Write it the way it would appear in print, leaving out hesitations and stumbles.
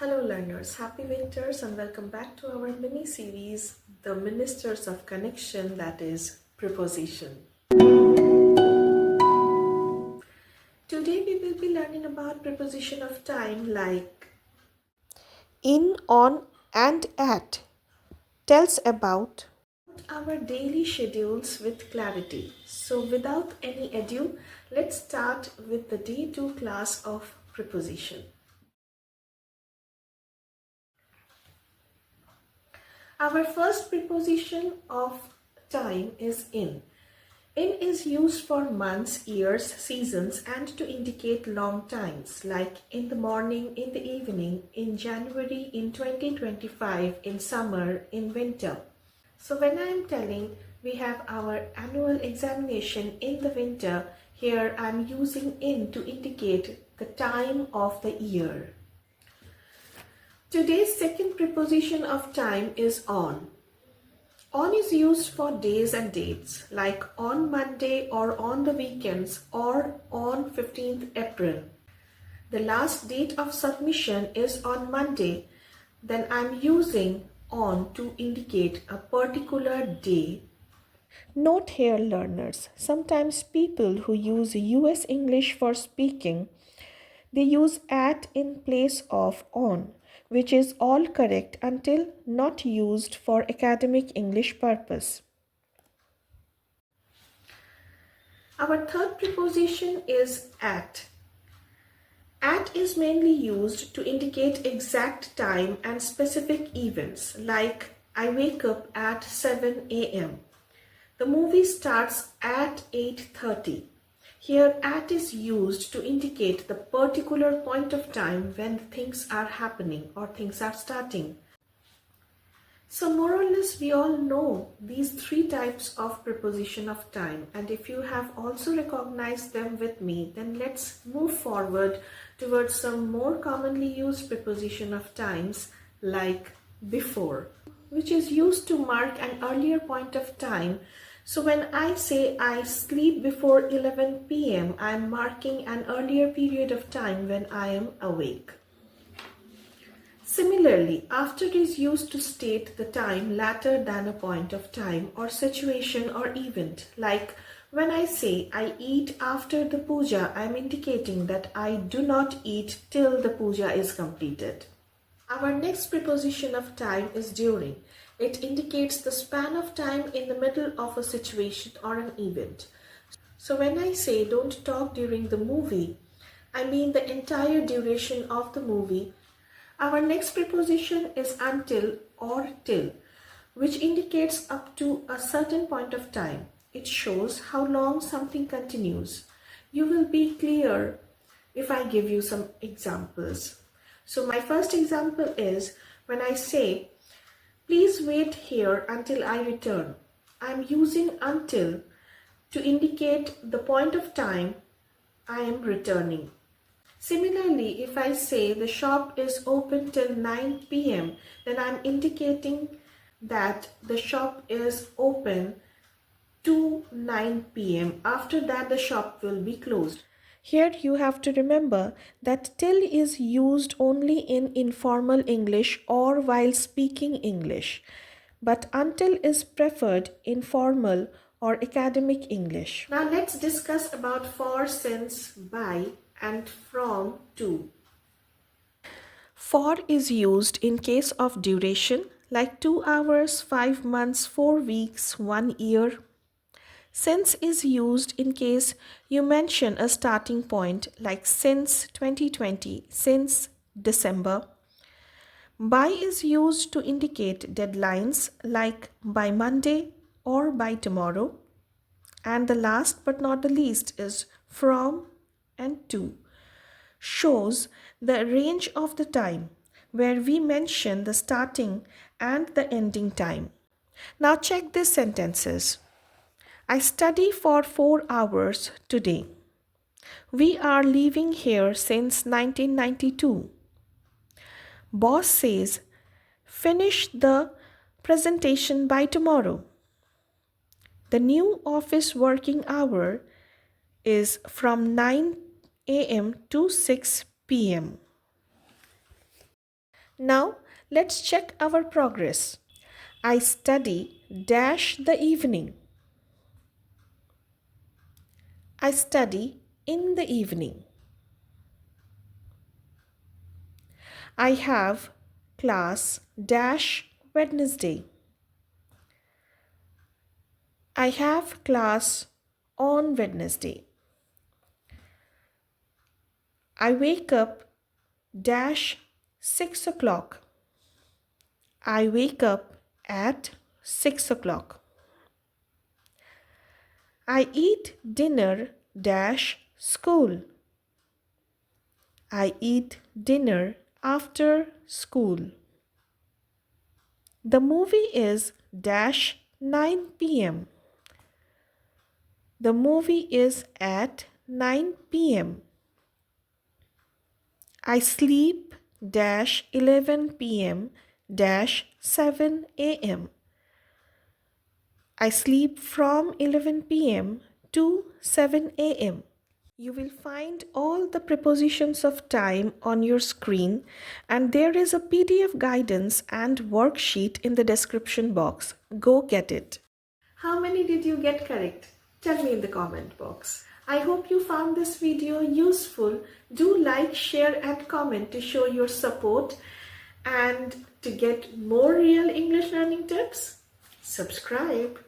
Hello learners, happy winters and welcome back to our mini series, The Ministers of Connection, that is Preposition. Today we will be learning about preposition of time like in, on, and at. Tells about our daily schedules with clarity. So without any ado, let's start with the day 2 class of preposition. Our first preposition of time is in. In is used for months, years, seasons, and to indicate long times like in the morning, in the evening, in January, in 2025, in summer, in winter. So when I am telling we have our annual examination in the winter, here I am using in to indicate the time of the year. Today's second preposition of time is on. On is used for days and dates like on Monday or on the weekends or on 15th April. The last date of submission is on Monday. Then I'm using on to indicate a particular day. Note here, learners. Sometimes people who use US English for speaking, they use at in place of on, which is all correct until not used for academic English purpose. Our third preposition is at. At is mainly used to indicate exact time and specific events like I wake up at 7 a.m. The movie starts at 8:30. Here at is used to indicate the particular point of time when things are happening or things are starting. So more or less we all know these three types of preposition of time, and if you have also recognized them with me, then let's move forward towards some more commonly used preposition of times like before, which is used to mark an earlier point of time. So when I say I sleep before 11 p.m., I am marking an earlier period of time when I am awake. Similarly, after is used to state the time later than a point of time or situation or event. Like when I say I eat after the puja, I am indicating that I do not eat till the puja is completed. Our next preposition of time is during. It indicates the span of time in the middle of a situation or an event. So when I say don't talk during the movie, I mean the entire duration of the movie. Our next preposition is until or till, which indicates up to a certain point of time. It shows how long something continues. You will be clear if I give you some examples. So my first example is when I say, please wait here until I return. I'm using until to indicate the point of time I am returning. Similarly, if I say the shop is open till 9 p.m., then I'm indicating that the shop is open to 9 p.m. After that, the shop will be closed. Here you have to remember that till is used only in informal English or while speaking English, but until is preferred in formal or academic English. Now let's discuss about for, since, by and from, to. For is used in case of duration like 2 hours, 5 months, 4 weeks, 1 year. Since is used in case you mention a starting point like since 2020, since December. By is used to indicate deadlines like by Monday or by tomorrow. And the last but not the least is from and to. Shows the range of the time where we mention the starting and the ending time. Now check these sentences. I study for 4 hours today. We are living here since 1992. Boss says, finish the presentation by tomorrow. The new office working hour is from 9 a.m. to 6 p.m. Now, let's check our progress. I study dash the evening. I study in the evening. I have class dash Wednesday. I have class on Wednesday. I wake up dash 6 o'clock. I wake up at 6 o'clock. I eat dinner dash school. I eat dinner after school. The movie is dash 9 p.m. The movie is at 9 p.m. I sleep dash 11 p.m. dash 7 a.m. I sleep from 11 p.m. to 7 a.m. You will find all the prepositions of time on your screen, and there is a PDF guidance and worksheet in the description box. Go get it. How many did you get correct? Tell me in the comment box. I hope you found this video useful. Do like, share and comment to show your support, and to get more real English learning tips, subscribe.